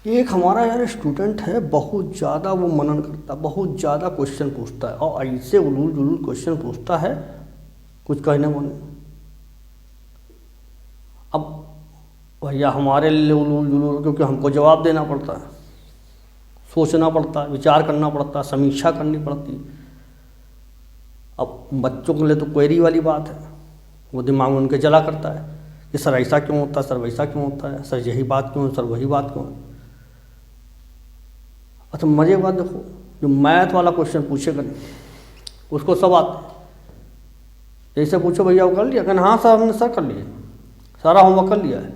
एक हमारा यार स्टूडेंट है, बहुत ज़्यादा वो मनन करता है, बहुत ज़्यादा क्वेश्चन पूछता है और ऐसे उलूल जुलूल क्वेश्चन पूछता है, कुछ कहने को नहीं। अब भैया हमारे लिए उलूल जुलूल, क्योंकि हमको जवाब देना पड़ता है, सोचना पड़ता है, विचार करना पड़ता है, समीक्षा करनी पड़ती है। अब बच्चों के लिए तो क्वेरी वाली बात है, वो दिमाग में उनके चला करता है कि सर ऐसा क्यों होता है, सर वैसा क्यों होता है, सर यही बात क्यों है, सर वही बात क्यों है। अच्छा मजे की बात देखो, जो मैथ वाला क्वेश्चन पूछेगा नहीं उसको सब आता है। जैसे पूछो भैया वो कर लिया, कहना हाँ सर हमने सर कर लिया, सारा होमवर्क कर लिया है।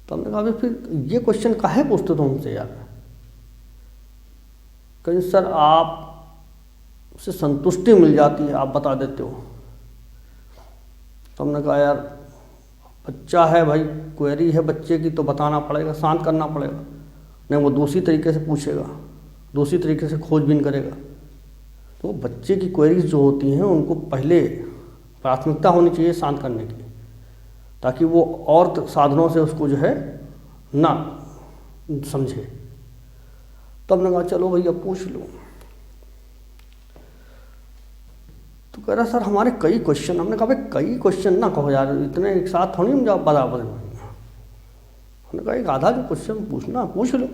तो हमने कहा फिर ये क्वेश्चन काहे पूछते हो हमसे यार। कहीं सर आप से संतुष्टि मिल जाती है, आप बता देते हो। तो हमने कहा यार बच्चा है भाई, क्वेरी है बच्चे की तो बताना पड़ेगा, शांत करना पड़ेगा, नहीं वो दूसरी तरीके से पूछेगा, दूसरी तरीके से खोजबीन करेगा। तो बच्चे की क्वेरीज जो होती हैं उनको पहले प्राथमिकता होनी चाहिए शांत करने की, ताकि वो और साधनों से उसको जो है ना समझे। तो हमने कहा चलो भैया पूछ लो। तो कह रहा सर हमारे कई क्वेश्चन। हमने कहा भाई कई क्वेश्चन ना कहो यार, इतने एक साथ थोड़ी हम जवाब बराबर में। हमने कहा एक आधा जो क्वेश्चन पूछना पूछ लो।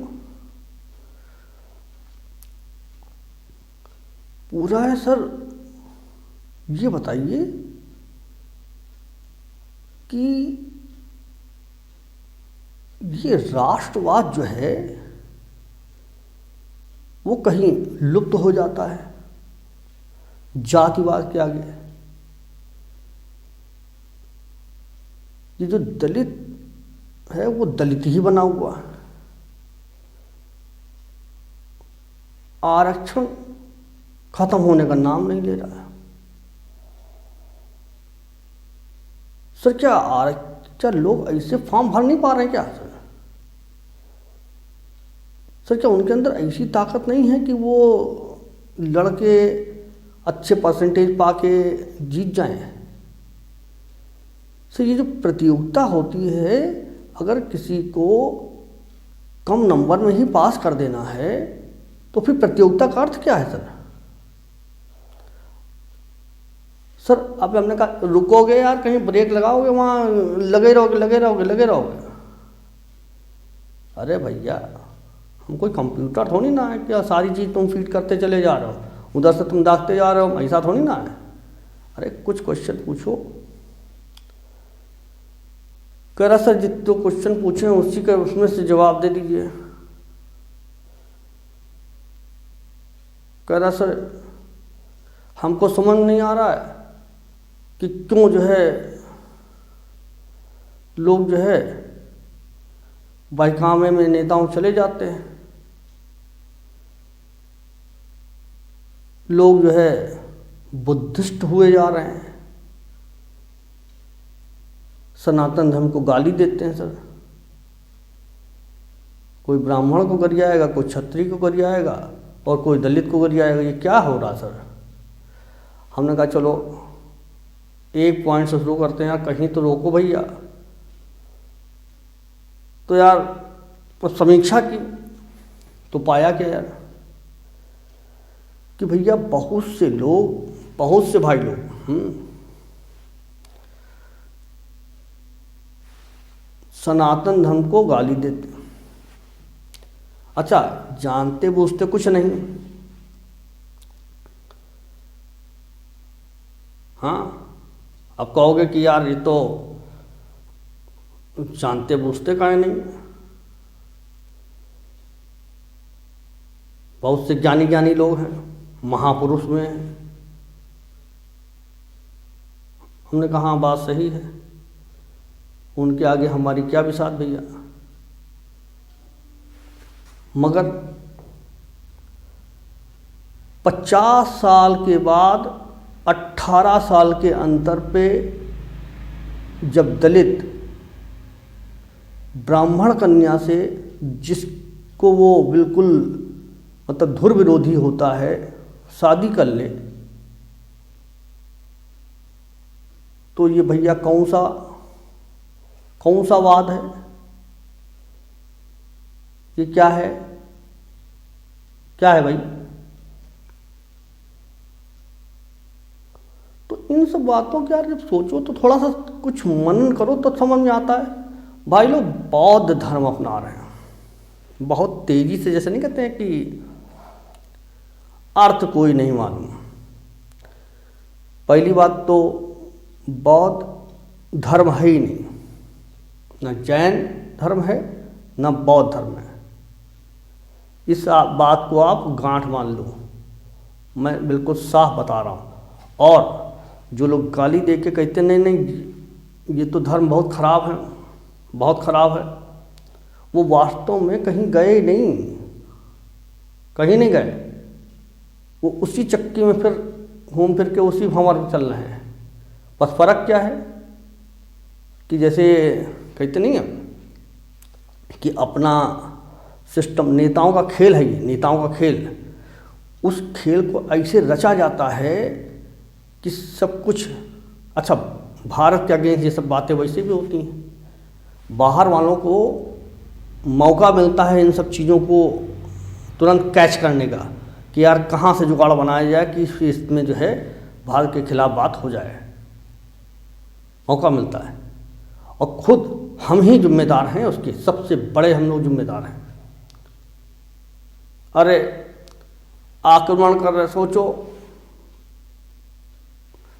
पूरा है सर, ये बताइए कि ये राष्ट्रवाद जो है वो कहीं लुप्त हो जाता है जातिवाद के आगे। ये जो दलित है वो दलित ही बना हुआ है। आरक्षण खत्म होने का नाम नहीं ले रहा है। सर क्या आरक्षण लोग ऐसे फॉर्म भर नहीं पा रहे क्या सर? सर क्या उनके अंदर ऐसी ताकत नहीं है कि वो लड़के अच्छे परसेंटेज पाके जीत जाएं? सर ये जो प्रतियोगिता होती है, अगर किसी को कम नंबर में ही पास कर देना है तो फिर प्रतियोगिता का अर्थ क्या है सर? सर अब हमने कहा रुकोगे यार, कहीं ब्रेक लगाओगे, वहाँ लगे रहोगे लगे रहोगे लगे रहोगे। अरे भैया हम कोई कंप्यूटर थोड़ी ना है कि सारी चीज़ तुम फीड करते चले जा रहे हो, उधर से तुम दागते जा रहे हो, ऐसा थोड़ी ना है। अरे कुछ क्वेश्चन पूछो। कह रहा सर जितने क्वेश्चन पूछे हैं उसी का उसमें से जवाब दे दीजिए। कह रहा सर हमको समझ नहीं आ रहा है कि क्यों जो है लोग जो है बहकावे में नेताओं चले जाते हैं, लोग जो है बुद्धिस्ट हुए जा रहे हैं, सनातन धर्म को गाली देते हैं सर। कोई ब्राह्मण को गरियाएगा, कोई क्षत्रिय को गरियाएगा और कोई दलित को गरियाएगा। ये क्या हो रहा सर? हमने कहा चलो एक पॉइंट से शुरू करते हैं यार, कहीं तो रोको भैया। तो यार तो समीक्षा की तो पाया क्या यार कि भैया बहुत से लोग, बहुत से भाई लोग सनातन धर्म को गाली देते। अच्छा जानते बूझते कुछ नहीं, हाँ अब कहोगे कि यार ये तो जानते बूझते काहे नहीं। बहुत से ज्ञानी ज्ञानी लोग हैं, महापुरुष में हैं। हमने कहा हाँ बात सही है, उनके आगे हमारी क्या बिसात भैया। मगर 50 साल के बाद 18 साल के अंतर पे जब दलित ब्राह्मण कन्या से, जिसको वो बिल्कुल मतलब धुर विरोधी होता है, शादी कर ले, तो ये भैया कौन सा वाद है? ये क्या है, क्या है भाई? तो इन सब बातों के यार जब सोचो तो थोड़ा सा कुछ मनन करो तो समझ में आता है। भाई लोग बौद्ध धर्म अपना रहे हैं बहुत तेजी से, जैसे नहीं कहते हैं कि अर्थ कोई नहीं मालूम। पहली बात तो बौद्ध धर्म है ही नहीं, ना जैन धर्म है ना बौद्ध धर्म है। इस बात को आप गांठ मान लो, मैं बिल्कुल साफ बता रहा हूँ। और जो लोग गाली दे के कहते नहीं नहीं ये तो धर्म बहुत ख़राब है, बहुत ख़राब है, वो वास्तव में कहीं गए नहीं, कहीं नहीं गए। वो उसी चक्की में फिर घूम फिर के उसी भंवर में चल रहे हैं। बस फ़र्क क्या है कि जैसे कहते नहीं है कि अपना सिस्टम, नेताओं का खेल है ये, नेताओं का खेल। उस खेल को ऐसे रचा जाता है कि सब कुछ अच्छा, भारत के अगेंस्ट ये सब बातें वैसे भी होती हैं। बाहर वालों को मौका मिलता है इन सब चीज़ों को तुरंत कैच करने का कि यार कहाँ से जुगाड़ बनाया जाए कि इसमें जो है भारत के खिलाफ बात हो जाए, मौका मिलता है। और खुद हम ही जिम्मेदार हैं उसके, सबसे बड़े हम लोग जिम्मेदार हैं। अरे आक्रमण कर रहे, सोचो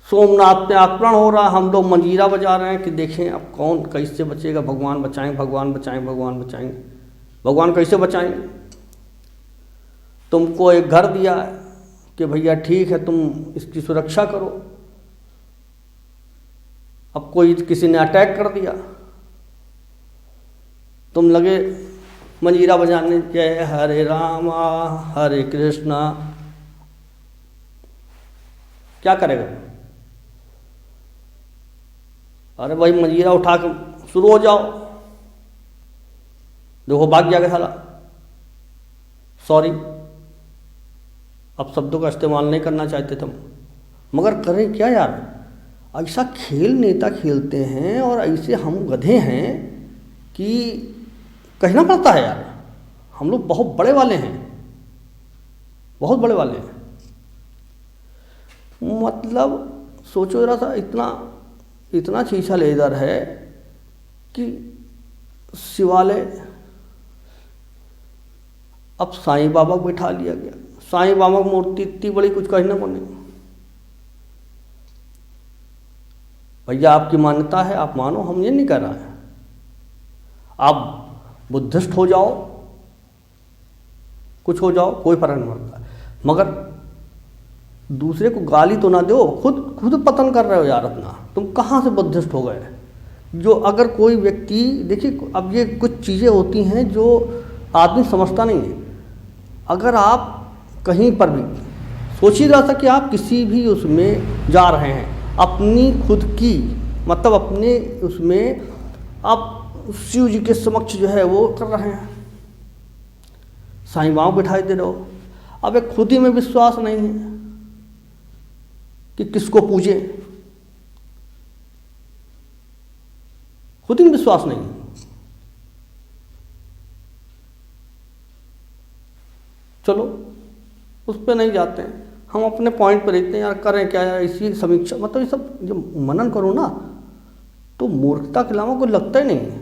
सोमनाथ में आक्रमण हो रहा, हम लोग मंजीरा बजा रहे हैं कि देखें अब कौन कैसे बचेगा, भगवान बचाएं, भगवान बचाएं, भगवान बचाएंगे। भगवान कैसे बचाएंगे? तुमको एक घर दिया है कि भैया ठीक है तुम इसकी सुरक्षा करो, अब कोई किसी ने अटैक कर दिया, तुम लगे मंजीरा बजाने, जय हरे रामा हरे कृष्णा। क्या करेगा? अरे भाई मंजीरा उठा कर शुरू हो जाओ, देखो भाग जाएगा साला। सॉरी, अब शब्दों का इस्तेमाल नहीं करना चाहते तुम, मगर करें क्या यार? ऐसा खेल नेता खेलते हैं और ऐसे हम गधे हैं कि कहना पड़ता है यार, हम लोग बहुत बड़े वाले हैं, बहुत बड़े वाले हैं। मतलब सोचो जरा सा, इतना छीछा लेदर है कि शिवालय अब साईं बाबा को बैठा लिया गया। साईं बाबा की मूर्ति इतनी बड़ी, कुछ कहने को नहीं। भैया आपकी मान्यता है, आप मानो, हम ये नहीं कर रहे हैं। आप बुद्धिस्ट हो जाओ, कुछ हो जाओ, कोई फर्क नहीं पड़ता, मगर दूसरे को गाली तो ना दो। खुद पतन कर रहे हो यार अपना। तुम कहाँ से बुद्धिस्ट हो गए? जो अगर कोई व्यक्ति, देखिए अब ये कुछ चीज़ें होती हैं जो आदमी समझता नहीं है। अगर आप कहीं पर भी सोचिए जरा सा कि आप किसी भी उसमें जा रहे हैं, अपनी खुद की मतलब अपने उसमें आप शिव जी के समक्ष जो है वो कर रहे हैं, साईं बाबा बिठाई दे रहे हो। अब एक खुद ही में विश्वास नहीं है कि किसको पूजे, खुद ही में विश्वास नहीं है। चलो उस पर नहीं जाते हैं, हम अपने पॉइंट पर रहते हैं यार। करें क्या यार? इसी समीक्षा, मतलब ये सब जब मनन करो ना तो मूर्खता के अलावा कुछ लगता ही नहीं है,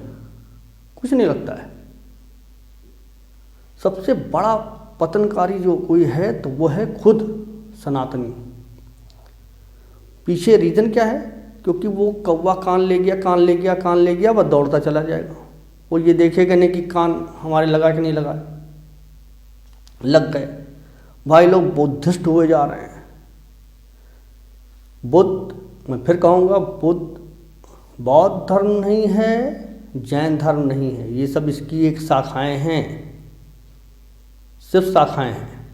कुछ नहीं लगता है। सबसे बड़ा पतनकारी जो कोई है तो वो है खुद सनातनी। पीछे रीज़न क्या है? क्योंकि वो कौवा कान ले गया, कान ले गया, कान ले गया, वह दौड़ता चला जाएगा। वो ये देखेगा नहीं कि कान हमारे लगा कि नहीं लगा। लग गए भाई, लोग बुद्धिस्ट हुए जा रहे हैं। बुद्ध, मैं फिर कहूँगा, बुद्ध बौद्ध धर्म नहीं है, जैन धर्म नहीं है, ये सब इसकी एक शाखाएं हैं, सिर्फ शाखाएं हैं।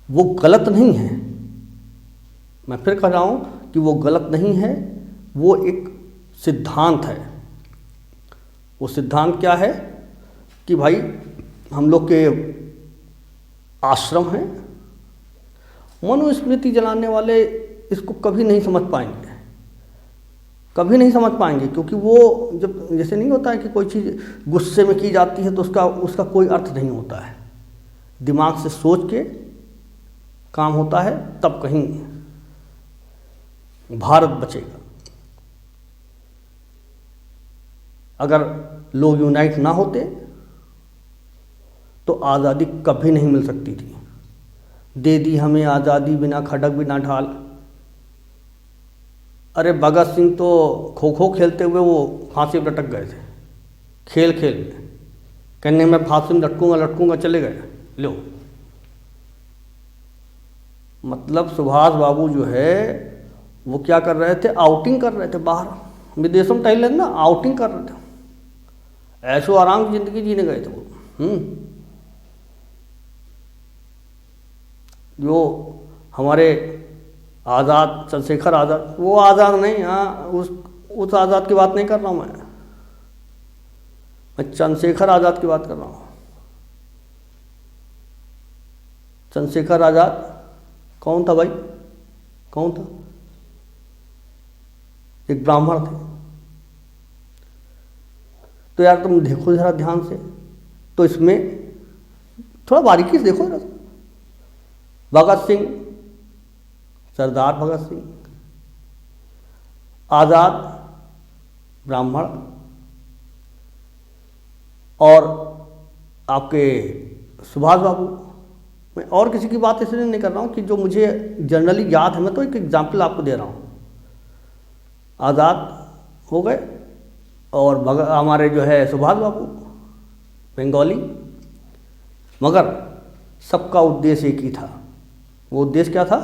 वो गलत नहीं है, मैं फिर कह रहा हूँ कि वो गलत नहीं है, वो एक सिद्धांत है। वो सिद्धांत क्या है कि भाई हम लोग के आश्रम हैं, मनुस्मृति जलाने वाले इसको कभी नहीं समझ पाएंगे, कभी नहीं समझ पाएंगे, क्योंकि वो जब जैसे नहीं होता है कि कोई चीज़ गुस्से में की जाती है तो उसका उसका कोई अर्थ नहीं होता है। दिमाग से सोच के काम होता है, तब कहीं भारत बचेगा। अगर लोग यूनाइट ना होते तो आज़ादी कभी नहीं मिल सकती थी। दे दी हमें आज़ादी बिना खड़क बिना ढाल। अरे भगत सिंह तो खो खो खेलते हुए वो फांसी पर लटक गए थे, खेल खेल में, कहने मैं फांसी में लटकूंगा लटकूंगा, चले गए। लो, मतलब सुभाष बाबू जो है वो क्या कर रहे थे, आउटिंग कर रहे थे, बाहर विदेशों में टहल ना, आउटिंग कर रहे थे, ऐशो आराम की जिंदगी जीने गए थे वो। जो हमारे आज़ाद, चंद्रशेखर आज़ाद, वो आज़ाद नहीं, हाँ उस आज़ाद की बात नहीं कर रहा हूँ मैं चंद्रशेखर आज़ाद की बात कर रहा हूँ। चंद्रशेखर आज़ाद कौन था भाई, कौन था? एक ब्राह्मण थे। तो यार तुम देखो जरा ध्यान से, तो इसमें थोड़ा बारीकी से देखो जरा। भगत सिंह, सरदार भगत सिंह, आज़ाद ब्राह्मण, और आपके सुभाष बाबू। मैं और किसी की बात इसलिए नहीं कर रहा हूँ कि जो मुझे जनरली याद है, मैं तो एक एग्जाम्पल आपको दे रहा हूँ। आज़ाद हो गए और हमारे जो है सुभाष बाबू बंगाली, मगर सबका उद्देश्य एक ही था। वो उद्देश्य क्या था?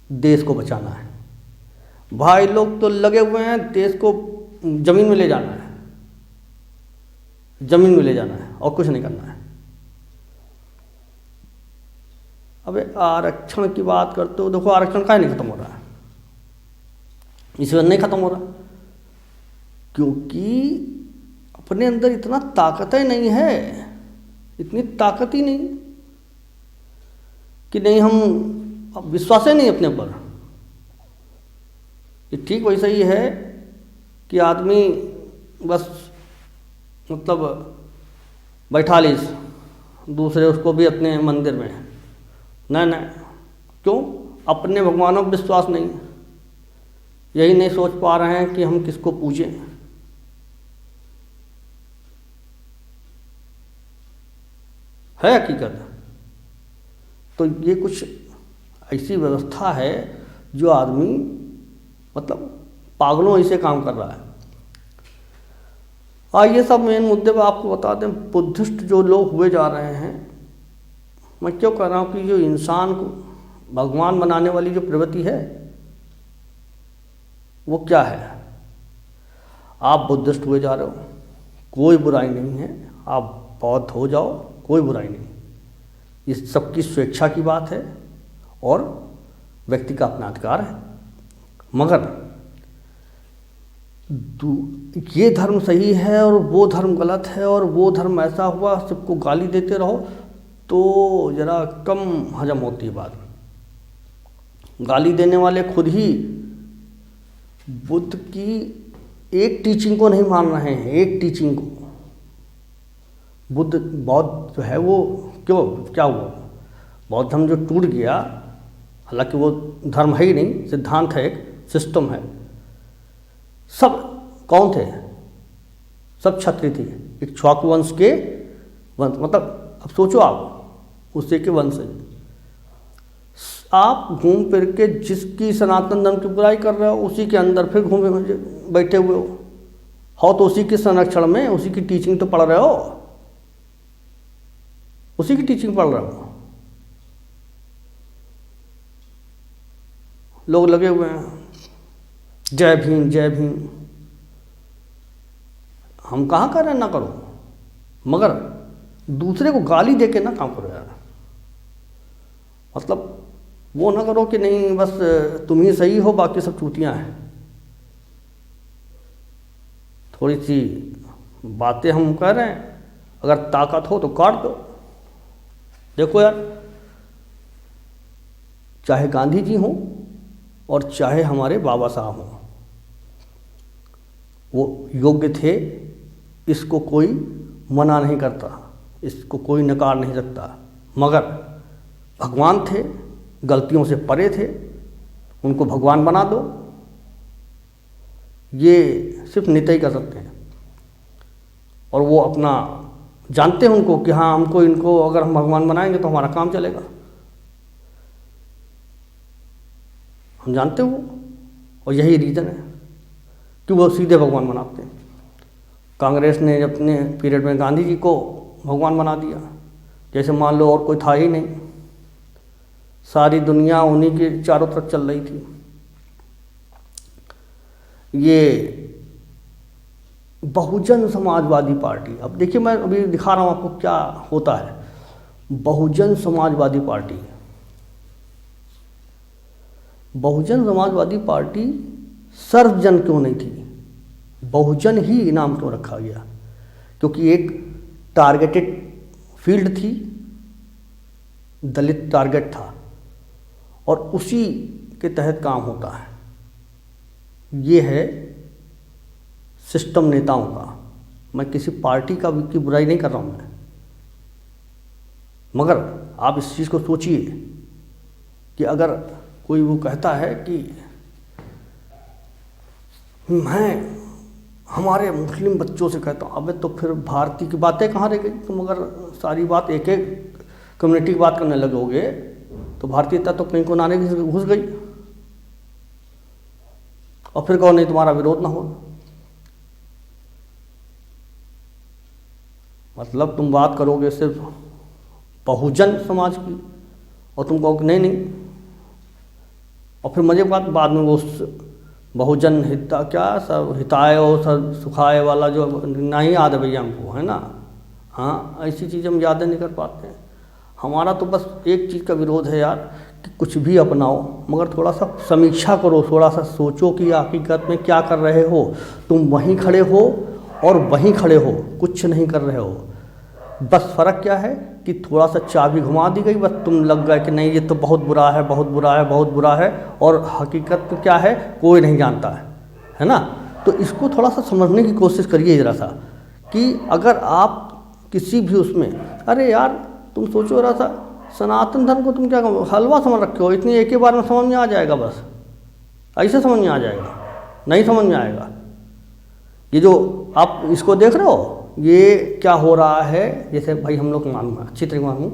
देश को बचाना है। भाई लोग तो लगे हुए हैं देश को जमीन में ले जाना है, जमीन में ले जाना है और कुछ नहीं करना है। अबे आरक्षण की बात करते हो, देखो आरक्षण काहे नहीं खत्म हो रहा है? इस वजह नहीं खत्म हो रहा क्योंकि अपने अंदर इतना ताकत ही नहीं है, इतनी ताकत ही नहीं कि नहीं, हम अब विश्वास ही नहीं अपने ऊपर। ये ठीक वैसा ही है कि आदमी बस मतलब बैठा लीस दूसरे उसको भी अपने मंदिर में, नहीं नहीं, क्यों? अपने भगवानों पर विश्वास नहीं, यही नहीं सोच पा रहे हैं कि हम किसको पूजें। है हकीकत। तो ये कुछ ऐसी व्यवस्था है जो आदमी मतलब पागलों ऐसे काम कर रहा है। आइए सब मेन मुद्दे पर आपको बता दें, बुद्धिस्ट जो लोग हुए जा रहे हैं, मैं क्यों कह रहा हूँ कि जो इंसान को भगवान बनाने वाली जो प्रवृत्ति है वो क्या है? आप बुद्धिस्ट हुए जा रहे हो, कोई बुराई नहीं है, आप बौद्ध हो जाओ, कोई बुराई नहीं। इस सबकी स्वेच्छा की बात है और व्यक्ति का अपना अधिकार है। मगर ये धर्म सही है और वो धर्म गलत है और वो धर्म ऐसा हुआ, सबको गाली देते रहो तो ज़रा कम हजम होती है बात। गाली देने वाले खुद ही बुद्ध की एक टीचिंग को नहीं मान रहे हैं, एक टीचिंग को। बुद्ध बौद्ध जो है वो क्यों, क्या हुआ? बौद्ध धर्म जो टूट गया, हालांकि वो धर्म है ही नहीं, सिद्धांत है, एक सिस्टम है। सब कौन थे? सब क्षत्रिय थे, इक्ष्वाकु वंश के वंश, मतलब अब सोचो आप उसी के वंश है। आप घूम फिर के जिसकी सनातन धर्म की बुराई कर रहे हो उसी के अंदर फिर घूमे बैठे हुए हो तो उसी के संरक्षण में उसी की टीचिंग तो पढ़ रहे हो, उसी की टीचिंग पढ़ रहे हो। लोग लगे हुए हैं जय भीम जय भीम। हम कहाँ कर रहे हैं ना करो, मगर दूसरे को गाली दे के ना काम करो यार। मतलब वो ना करो कि नहीं बस तुम ही सही हो बाकी सब चूतियाँ हैं। थोड़ी सी बातें हम कह रहे हैं, अगर ताकत हो तो काट दो। देखो यार, चाहे गांधी जी हों और चाहे हमारे बाबा साहब हों, वो योग्य थे, इसको कोई मना नहीं करता, इसको कोई नकार नहीं सकता। मगर भगवान थे, गलतियों से परे थे, उनको भगवान बना दो, ये सिर्फ नेता ही कर सकते हैं। और वो अपना जानते हैं उनको कि हाँ हमको इनको अगर हम भगवान बनाएंगे तो हमारा काम चलेगा, हम जानते हो। और यही रीज़न है कि वो सीधे भगवान बनाते हैं। कांग्रेस ने अपने पीरियड में गांधी जी को भगवान बना दिया, जैसे मान लो और कोई था ही नहीं, सारी दुनिया उन्हीं के चारों तरफ चल रही थी। ये बहुजन समाजवादी पार्टी, अब देखिए मैं अभी दिखा रहा हूँ आपको क्या होता है। बहुजन समाजवादी पार्टी, बहुजन समाजवादी पार्टी सर्वजन क्यों नहीं थी, बहुजन ही नाम क्यों रखा गया? क्योंकि एक टारगेटेड फील्ड थी, दलित टारगेट था, और उसी के तहत काम होता है। ये है सिस्टम नेताओं का। मैं किसी पार्टी की बुराई नहीं कर रहा हूँ मैं, मगर आप इस चीज़ को सोचिए कि अगर कोई वो कहता है कि मैं हमारे मुस्लिम बच्चों से कहता हूँ, अबे तो फिर भारतीय की बातें कहाँ रह गई? तुम अगर सारी बात एक एक कम्युनिटी की बात करने लगोगे तो भारतीयता तो कहीं को नारे घुस गई, और फिर कहो नहीं तुम्हारा विरोध ना हो। मतलब तुम बात करोगे सिर्फ बहुजन समाज की, और तुम कहोगे नहीं नहीं, और फिर मजे बात बाद में वो बहुजन हिता क्या सब हिताय और सब सुखाए वाला जो नहीं याद है भैया हमको, है ना। हाँ, ऐसी चीज़ हम याद नहीं कर पाते हैं। हमारा तो बस एक चीज़ का विरोध है यार कि कुछ भी अपनाओ मगर थोड़ा सा समीक्षा करो, थोड़ा सा सोचो कि हकीकत में क्या कर रहे हो। तुम वहीं खड़े हो और वहीं खड़े हो, कुछ नहीं कर रहे हो। बस फ़र्क क्या है कि थोड़ा सा चाबी घुमा दी गई, बस तुम लग गए कि नहीं ये तो बहुत बुरा है, बहुत बुरा है, बहुत बुरा है, और हकीकत तो क्या है कोई नहीं जानता है ना। तो इसको थोड़ा सा समझने की कोशिश करिए ज़रा सा, कि अगर आप किसी भी उसमें, अरे यार तुम सोचो ज़रा सा, सनातन धर्म को तुम क्या हलवा समझ रखे हो, इतनी एक ही बार में समझ में आ जाएगा, बस ऐसे समझ में आ जाएगा, नहीं समझ में आएगा। ये जो आप इसको देख रहे हो ये क्या हो रहा है, जैसे भाई हम लोग मालूम है, अच्छी तरीके मालूम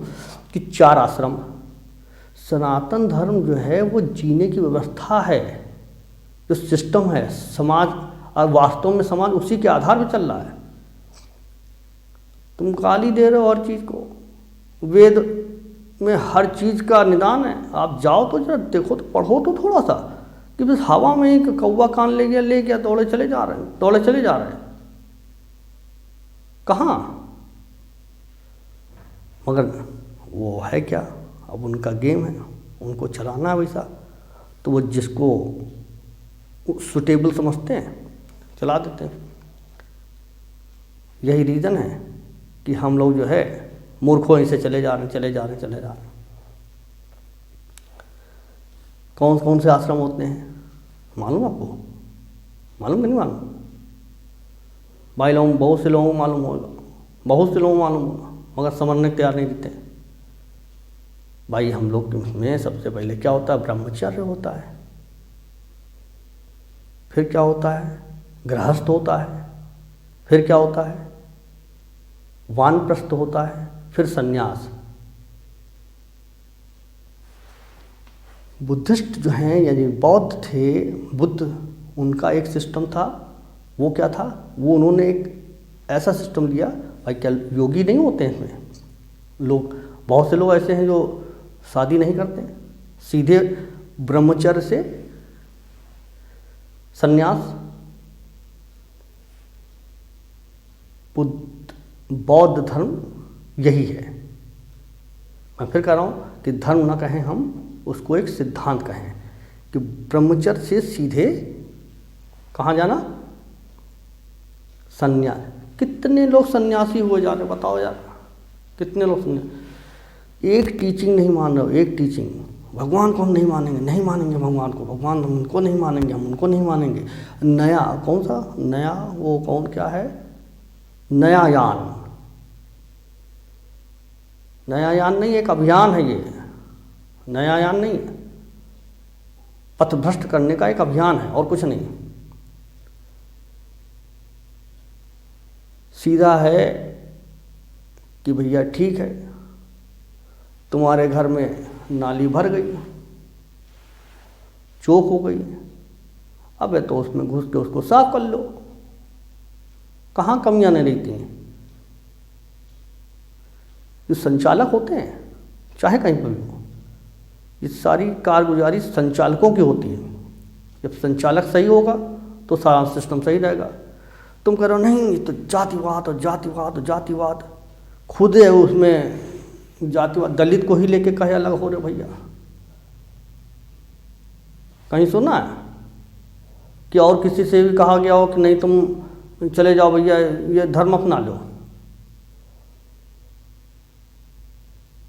कि 4 आश्रम, सनातन धर्म जो है वो जीने की व्यवस्था है, जो सिस्टम है समाज, और वास्तव में समाज उसी के आधार पर चल रहा है। तुम गाली दे रहे हो हर चीज़ को, वेद में हर चीज़ का निदान है। आप जाओ तो जरा देखो तो, पढ़ो तो थोड़ा सा, कि बस हवा में ही कौवा कान ले गया दौड़े चले जा रहे हैं, दौड़े चले जा रहे हैं, कहाँ? मगर वो है क्या, अब उनका गेम है, उनको चलाना है वैसा, तो वो जिसको सुटेबल समझते हैं चला देते हैं। यही रीज़न है कि हम लोग जो है मूर्खों ही से चले जा रहे हैं। कौन कौन से आश्रम होते हैं मालूम आपको? मालूम कि नहीं मालूम? भाई लोगों, बहुत से लोगों को मालूम होगा, बहुत से लोगों को मालूम होगा, मगर समझने को तैयार नहीं देते। भाई हम लोग में सबसे पहले क्या होता है, ब्रह्मचर्य होता है, फिर क्या होता है, गृहस्थ होता है, फिर क्या होता है, वानप्रस्थ होता है, फिर संन्यास। बुद्धिस्ट जो हैं यानी बौद्ध थे, बुद्ध उनका एक सिस्टम था, वो क्या था, वो उन्होंने एक ऐसा सिस्टम लिया। भाई क्या योगी नहीं होते हैं इसमें लोग, बहुत से लोग ऐसे हैं जो शादी नहीं करते, सीधे ब्रह्मचर्य से संन्यास। बौद्ध धर्म यही है। मैं फिर कह रहा हूँ कि धर्म ना कहें हम, उसको एक सिद्धांत कहें कि ब्रह्मचर्य से सीधे कहाँ जाना, संन्यास। कितने लोग सन्यासी हुए जा रहे बताओ यार, कितने लोग संन्यास। एक टीचिंग नहीं मान रहे हो, एक टीचिंग, भगवान को हम नहीं मानेंगे, नहीं मानेंगे भगवान को, भगवान हम उनको नहीं मानेंगे, हम उनको नहीं मानेंगे। नया कौन सा नया, वो कौन क्या है, नया यान, नया यान नहीं, एक अभियान है ये, नया यान नहीं, पथभ्रष्ट करने का एक अभियान है और कुछ नहीं। सीधा है कि भैया ठीक है, तुम्हारे घर में नाली भर गई, चौक हो गई, अब तो उसमें घुस के उसको साफ कर लो। कहाँ कमियां नहीं रहती हैं। जो संचालक होते हैं चाहे कहीं पर भी हो, ये सारी कारगुजारी संचालकों की होती है। जब संचालक सही होगा तो सारा सिस्टम सही रहेगा। तुम कह रहे हो नहीं, ये तो जातिवाद और जातिवाद और जातिवाद, खुद है उसमें जातिवाद, दलित को ही लेके कहे अलग हो रहे भैया। कहीं सुना है कि और किसी से भी कहा गया हो कि नहीं तुम चले जाओ भैया, ये धर्म अपना लो।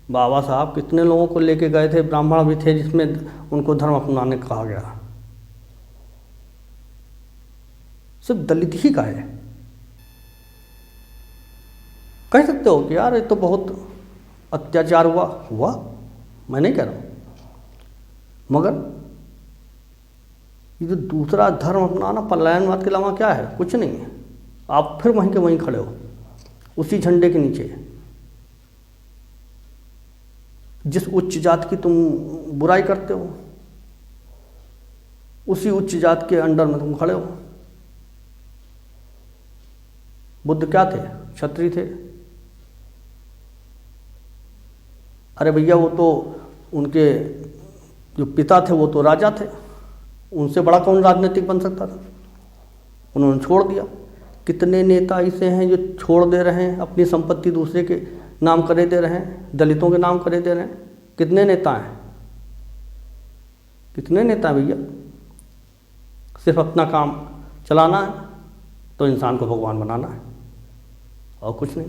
बाबा साहब कितने लोगों को लेके गए थे, ब्राह्मण भी थे जिसमें उनको धर्म अपनाने कहा गया। सिर्फ दलित ही का है। कह सकते हो कि यार ये तो बहुत अत्याचार हुआ, मैं नहीं कह रहा हूँ, मगर ये जो दूसरा धर्म अपनाना पलायनवाद के अलावा क्या है, कुछ नहीं है। आप फिर वहीं के वहीं खड़े हो, उसी झंडे के नीचे। जिस उच्च जात की तुम बुराई करते हो, उसी उच्च जात के अंडर में तुम खड़े हो। बुद्ध क्या थे, क्षत्रिय थे। अरे भैया वो तो उनके जो पिता थे वो तो राजा थे, उनसे बड़ा कौन राजनीतिक बन सकता था। उन्होंने छोड़ दिया। कितने नेता ऐसे हैं जो छोड़ दे रहे हैं, अपनी संपत्ति दूसरे के नाम करे दे रहे हैं, दलितों के नाम करे दे रहे हैं। कितने नेता हैं, कितने नेता हैं भैया। सिर्फ अपना काम चलाना है तो इंसान को भगवान बनाना है और कुछ नहीं।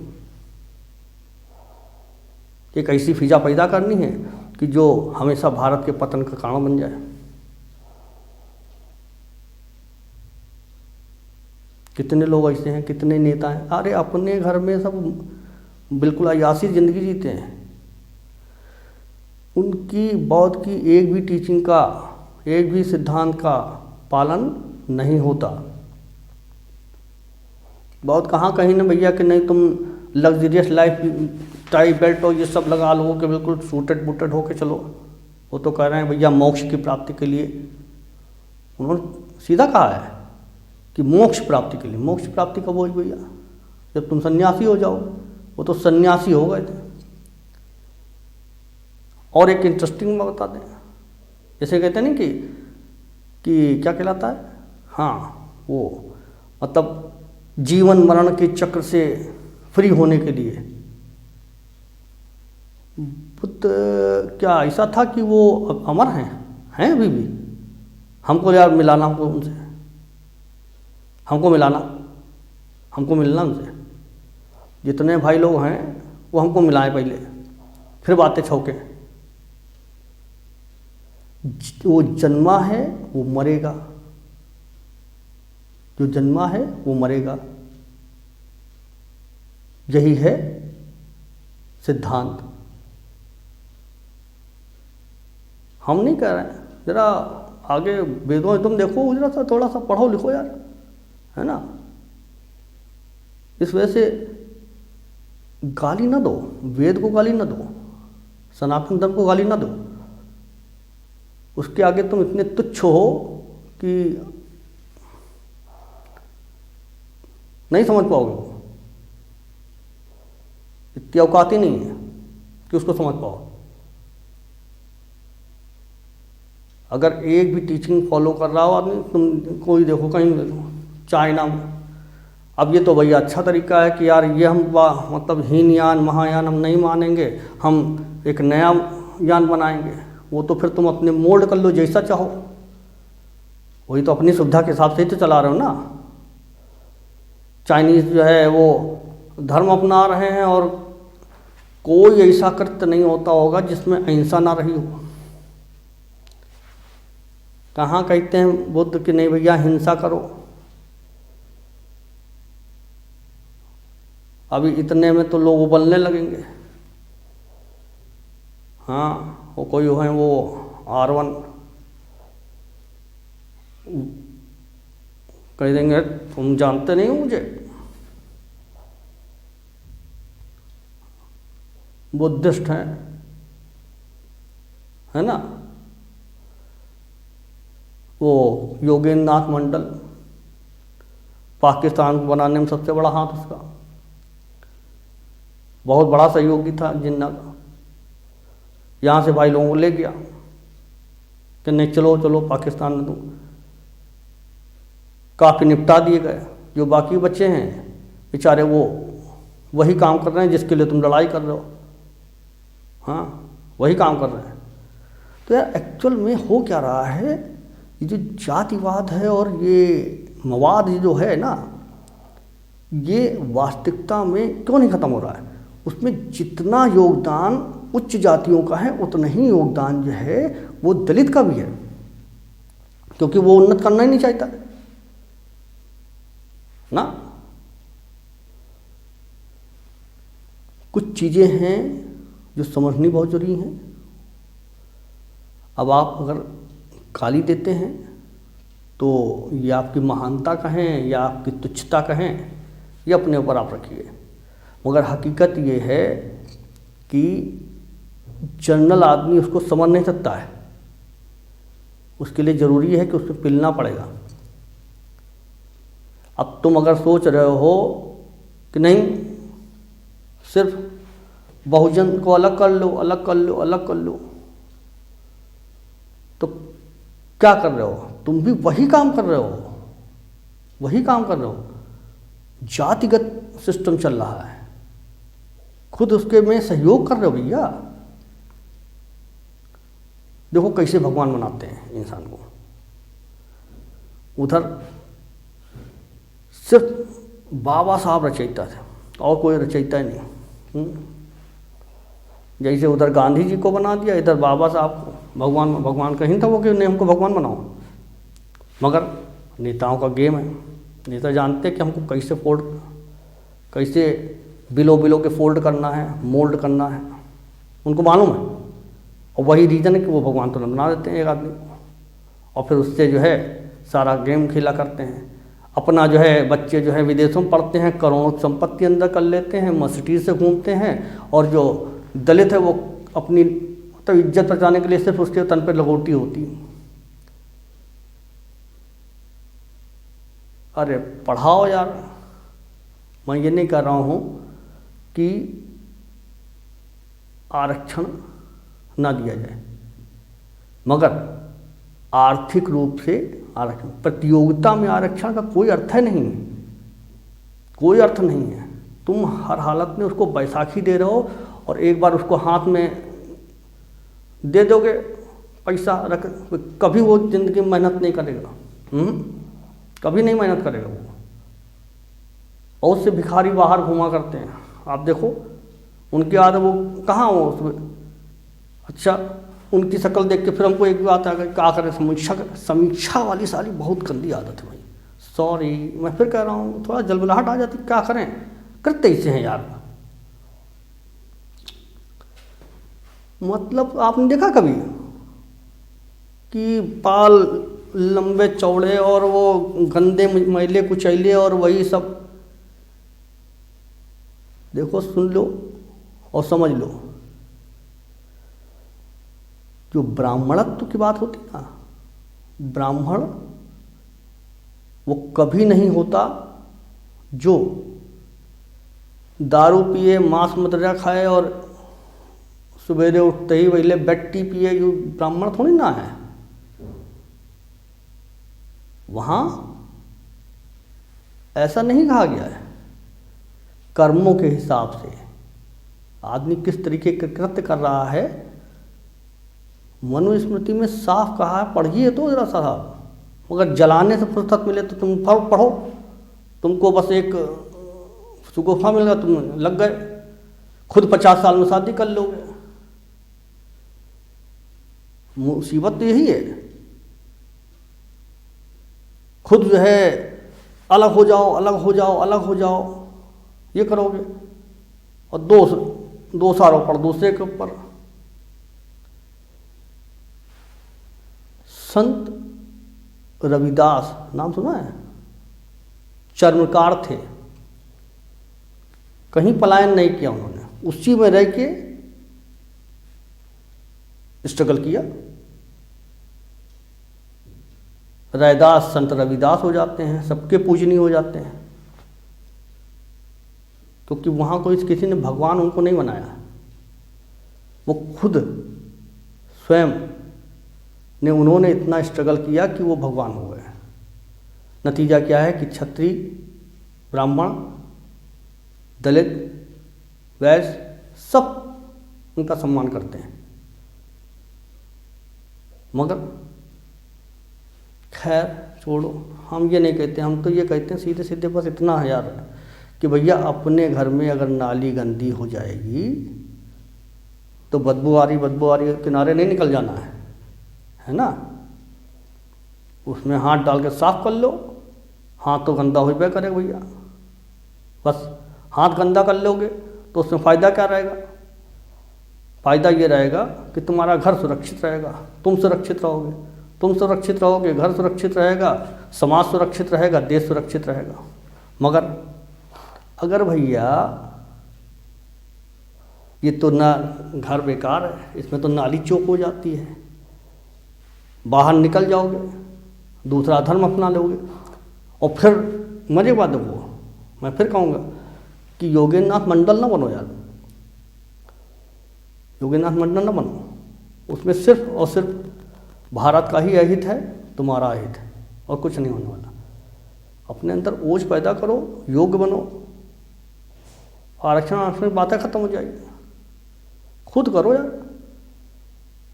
एक ऐसी फिजा पैदा करनी है कि जो हमेशा भारत के पतन का कारण बन जाए। कितने लोग ऐसे हैं, कितने नेता हैं, अरे अपने घर में सब बिल्कुल अयासी ज़िंदगी जीते हैं। उनकी बौद्ध की एक भी टीचिंग का, एक भी सिद्धांत का पालन नहीं होता। बहुत कहाँ कहीं ना भैया कि नहीं तुम लग्जरियस लाइफ, टाई बेल्ट और ये सब लगा लो कि बिल्कुल सूटेड बूटेड होके चलो। वो तो कह रहे हैं भैया मोक्ष की प्राप्ति के लिए। उन्होंने सीधा कहा है कि मोक्ष प्राप्ति के लिए। मोक्ष प्राप्ति कब होगी भैया, जब तुम सन्यासी हो जाओ। वो तो सन्यासी हो गए थे। और एक इंटरेस्टिंग बात बता दें, जैसे कहते हैं ना कि क्या कहलाता है, हाँ वो मतलब जीवन मरण के चक्र से फ्री होने के लिए बुद्ध क्या ऐसा था कि वो अमर हैं अभी भी। हमको यार मिलाना, हमको उनसे, हमको मिलाना, हमको मिलना उनसे। जितने भाई लोग हैं वो हमको मिलाएं पहले, फिर बातें छौके। वो जन्मा है वो मरेगा, जो जन्मा है वो मरेगा। यही है सिद्धांत। हम नहीं कह रहे हैं, जरा आगे वेदों में तुम देखो, जरा सा थोड़ा सा पढ़ो लिखो यार, है ना। इस वजह से गाली ना दो, वेद को गाली ना दो, सनातन धर्म को गाली ना दो। उसके आगे तुम इतने तुच्छ हो कि नहीं समझ पाओगे। इतनी औकात ही नहीं है कि उसको समझ पाओ। अगर एक भी टीचिंग फॉलो कर रहा हो आदमी, तुम कोई देखो कहीं देखो चाइना में, अब ये तो भैया अच्छा तरीका है कि यार ये हम मतलब हीनयान महायान हम नहीं मानेंगे, हम एक नया यान बनाएंगे। वो तो फिर तुम अपने मोल्ड कर लो जैसा चाहो, वही तो अपनी सुविधा के हिसाब से ही तो चला रहे हो ना। चाइनीज जो है वो धर्म अपना रहे हैं और कोई ऐसा कृत्य नहीं होता होगा जिसमें अहिंसा ना रही हो। कहाँ कहते हैं बुद्ध कि नहीं भैया हिंसा करो। अभी इतने में तो लोग उबलने लगेंगे। हाँ, वो कोई है वो R1 कह देंगे तुम जानते नहीं हो मुझे, बुद्धिस्ट हैं, है ना। वो योगेंद्र नाथ मंडल, पाकिस्तान को बनाने में सबसे बड़ा हाथ उसका, बहुत बड़ा सहयोगी था जिन्ना का। यहाँ से भाई लोगों को ले गया कि नहीं चलो चलो पाकिस्तान में, तो काफ़ी निपटा दिए गए। जो बाकी बच्चे हैं बेचारे वो वही काम कर रहे हैं जिसके लिए तुम लड़ाई कर रहे हो। हाँ, वही काम कर रहे हैं। तो यार एक्चुअल में हो क्या रहा है, ये जो जातिवाद है और ये मवाद जो है ना, ये वास्तविकता में क्यों नहीं ख़त्म हो रहा है। उसमें जितना योगदान उच्च जातियों का है उतना ही योगदान जो है वो दलित का भी है, क्योंकि वो उन्नत करना ही नहीं चाहता ना। कुछ चीज़ें हैं जो समझनी बहुत जरूरी हैं। अब आप अगर गाली देते हैं तो ये आपकी महानता कहें या आपकी तुच्छता कहें, ये अपने ऊपर आप रखिए। मगर हकीकत ये है कि जनरल आदमी उसको समझ नहीं सकता है, उसके लिए ज़रूरी है कि उसमें पिलना पड़ेगा। अब तुम अगर सोच रहे हो कि नहीं सिर्फ बहुजन को अलग कर लो, अलग कर लो, अलग कर लो, तो क्या कर रहे हो? तुम भी वही काम कर रहे हो, वही काम कर रहे हो। जातिगत सिस्टम चल रहा है, खुद उसके में सहयोग कर रहे हो भैया। देखो कैसे भगवान बनाते हैं इंसान को। उधर सिर्फ बाबा साहब रचयिता थे और कोई रचयिता ही नहीं। जैसे उधर गांधी जी को बना दिया, इधर बाबा साहब को भगवान। भगवान कहीं था वो कि नहीं हमको भगवान बनाओ। मगर नेताओं का गेम है, नेता जानते हैं कि हमको कैसे बिलो के फोल्ड करना है, मोल्ड करना है, उनको मालूम है। और वही रीज़न है कि वो भगवान तो बना देते हैं एक आदमी को, और फिर उससे जो है सारा गेम खेला करते हैं। अपना जो है बच्चे जो है विदेशों में पढ़ते हैं, करोड़ों संपत्ति अंदर कर लेते हैं, मर्सिडीज से घूमते हैं, और जो दलित है वो अपनी मतलब इज्जत बचाने के लिए सिर्फ उसके तन पे लगोटी होती। अरे पढ़ाओ यार, मैं ये नहीं कह रहा हूँ कि आरक्षण ना दिया जाए, मगर आर्थिक रूप से आरक्षण, प्रतियोगिता में आरक्षण का कोई अर्थ है नहीं, कोई अर्थ नहीं है। तुम हर हालत में उसको बैसाखी दे रहे हो और एक बार उसको हाथ में दे दोगे पैसा रख, कभी वो जिंदगी में मेहनत नहीं करेगा। कभी नहीं मेहनत करेगा वो। बहुत से भिखारी बाहर घुमा करते हैं, आप देखो उनके आदत वो कहाँ हो उसमें। अच्छा, उनकी शक्ल देख के फिर हमको एक बात आ गई, क्या करें, समीक्षा वाली सारी बहुत गंदी आदत है भाई। सॉरी, मैं फिर कह रहा हूँ, थोड़ा जलबलाहट आ जाती, क्या करें, करते इसे हैं यार। मतलब आपने देखा कभी कि बाल लंबे चौड़े और वो गंदे मैले कुचैले और वही सब। देखो, सुन लो और समझ लो, जो ब्राह्मणत्व की बात होती ना, ब्राह्मण वो कभी नहीं होता जो दारू पिए, मांस मदिरा खाए और सवेरे उठते ही वही बेट्टी पिए, ये ब्राह्मण थोड़ी ना है। वहाँ ऐसा नहीं कहा गया है। कर्मों के हिसाब से आदमी किस तरीके के कृत्य कर रहा है, मनुस्मृति में साफ कहा है, पढ़िए तो जरा साहब। मगर जलाने से फुर्सत मिले तो तुम पढ़ो, तुमको बस एक सुगोफा मिल गया, तुम लग गए, खुद 50 साल में शादी कर लोगे। मुसीबत तो यही है खुद जो है अलग हो जाओ, अलग हो जाओ, अलग हो जाओ, ये करोगे और दोष आरोपण दूसरे के ऊपर। संत रविदास नाम सुना है? चर्मकार थे, कहीं पलायन नहीं किया उन्होंने, उसी में रह के स्ट्रगल किया। रैदास संत रविदास हो जाते हैं, सबके पूजनीय हो जाते हैं, क्योंकि वहाँ कोई किसी ने भगवान उनको नहीं बनाया, वो खुद स्वयं ने उन्होंने इतना स्ट्रगल किया कि वो भगवान हो गए। नतीजा क्या है कि क्षत्रिय, ब्राह्मण, दलित, वैश्य सब उनका सम्मान करते हैं। मगर खैर छोड़ो, हम ये नहीं कहते, हम तो ये कहते हैं सीधे सीधे बस इतना है यार कि भैया अपने घर में अगर नाली गंदी हो जाएगी तो बदबू आ रही किनारे नहीं निकल जाना है ना। उसमें हाथ डाल के साफ कर लो, हाथ तो गंदा हो पे करेगा भैया। बस हाथ गंदा कर लोगे तो उसमें फ़ायदा क्या रहेगा? फ़ायदा ये रहेगा कि तुम्हारा घर सुरक्षित रहेगा, तुम सुरक्षित रहोगे, तुम सुरक्षित रहोगे, घर सुरक्षित रहेगा, समाज सुरक्षित रहेगा, देश सुरक्षित रहेगा। मगर अगर भैया ये तो ना घर बेकार है, इसमें तो नाली चौक हो जाती है, बाहर निकल जाओगे, दूसरा धर्म अपना लोगे और फिर मजे बात वो मैं फिर कहूँगा कि योगेंद्रनाथ मंडल ना बनो यार, योगेंद्रनाथ मंडल ना बनो। उसमें सिर्फ और सिर्फ भारत का ही अहित है, तुम्हारा अहित है और कुछ नहीं होने वाला। अपने अंदर ओज पैदा करो, योग्य बनो, आरक्षण बातें खत्म हो जाएगी। खुद करो यार,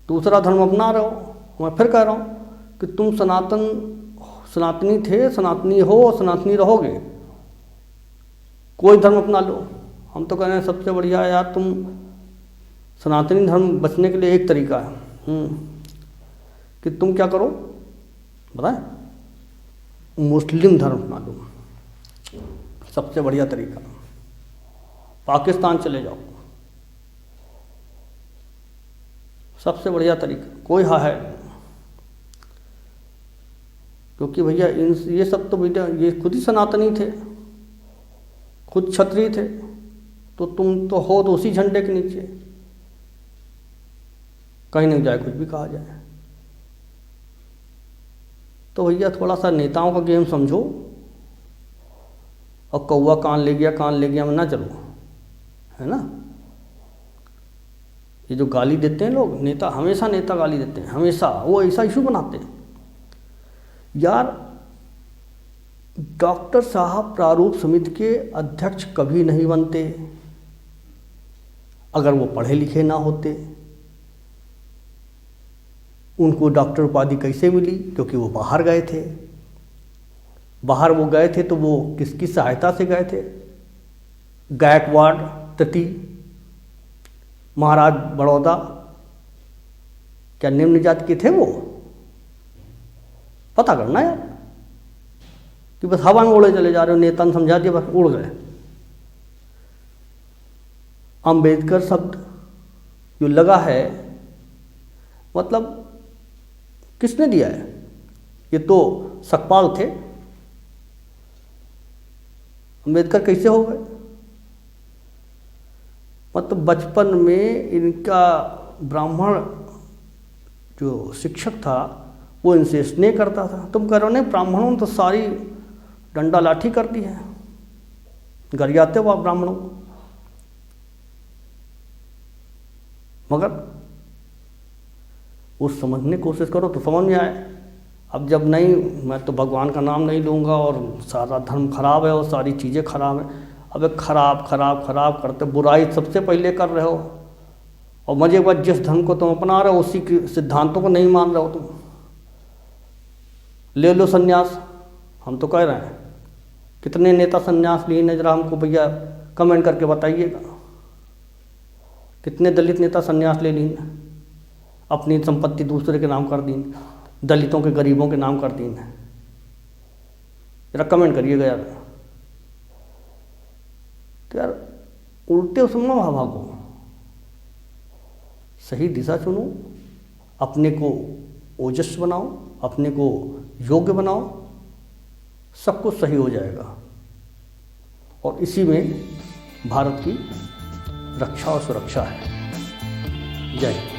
दूसरा धर्म अपना रहो। मैं फिर कह रहा हूँ कि तुम सनातनी थे, सनातनी हो और सनातनी रहोगे, कोई धर्म अपना लो। हम तो कह रहे हैं सबसे बढ़िया यार तुम सनातनी धर्म बचने के लिए एक तरीका है कि तुम क्या करो बताएं, मुस्लिम धर्म अपना लो, सबसे बढ़िया तरीका। पाकिस्तान चले जाओ, सबसे बढ़िया तरीका, कोई है। क्योंकि भैया ये सब तो भैया ये खुद ही सनातनी थे, खुद क्षत्रिय थे, तो तुम तो हो तो उसी झंडे के नीचे, कहीं नहीं जाए कुछ भी कहा जाए। तो भैया थोड़ा सा नेताओं का गेम समझो और कौवा कान ले गया में ना चलो, है ना। ये जो गाली देते हैं लोग, नेता हमेशा नेता गाली देते हैं, हमेशा वो ऐसा इशू बनाते हैं यार। डॉक्टर साहब प्रारूप समिति के अध्यक्ष कभी नहीं बनते अगर वो पढ़े लिखे ना होते। उनको डॉक्टर उपाधि कैसे मिली? क्योंकि वो बाहर गए थे। बाहर वो गए थे तो वो किसकी सहायता से गए थे? गायकवाड़ तृतीय, महाराज बड़ौदा, क्या निम्न जाति के थे वो? पता करना यार, कि बस हवा में उड़े चले जा रहे हो, नेता ने समझा दिया बस उड़ गए। अंबेडकर शब्द जो लगा है, मतलब किसने दिया है? ये तो सकपाल थे। अंबेडकर कैसे हो गए? मतलब बचपन में इनका ब्राह्मण जो शिक्षक था वो इनसे स्नेह करता था। तुम कह रहे हो नहीं, ब्राह्मणों ने तो सारी डंडा लाठी कर दी है, गरियाते हुआ ब्राह्मणों को। मगर उस समझने की कोशिश करो तो समझ में आए। अब जब नहीं, मैं तो भगवान का नाम नहीं लूँगा और सारा धर्म खराब है और सारी चीज़ें खराब हैं। अबे खराब खराब खराब करते, बुराई सबसे पहले कर रहे हो और मजे बाद जिस धर्म को तुम अपना रहे हो उसी के सिद्धांतों को नहीं मान रहे हो तुम। ले लो संन्यास, हम तो कह रहे हैं। कितने नेता संन्यास लिए हैं जरा हमको भैया कमेंट करके बताइएगा। कितने दलित नेता संन्यास ले लिए, अपनी संपत्ति दूसरे के नाम कर दी, दलितों के गरीबों के नाम कर दी। जरा कमेंट करिएगा यार। तो यार उल्टे उसमें मत भागो, सही दिशा चुनो, अपने को ओजस्वी बनाओ, अपने को योग्य बनाओ, सब कुछ सही हो जाएगा। और इसी में भारत की रक्षा और सुरक्षा है। जय हिंद।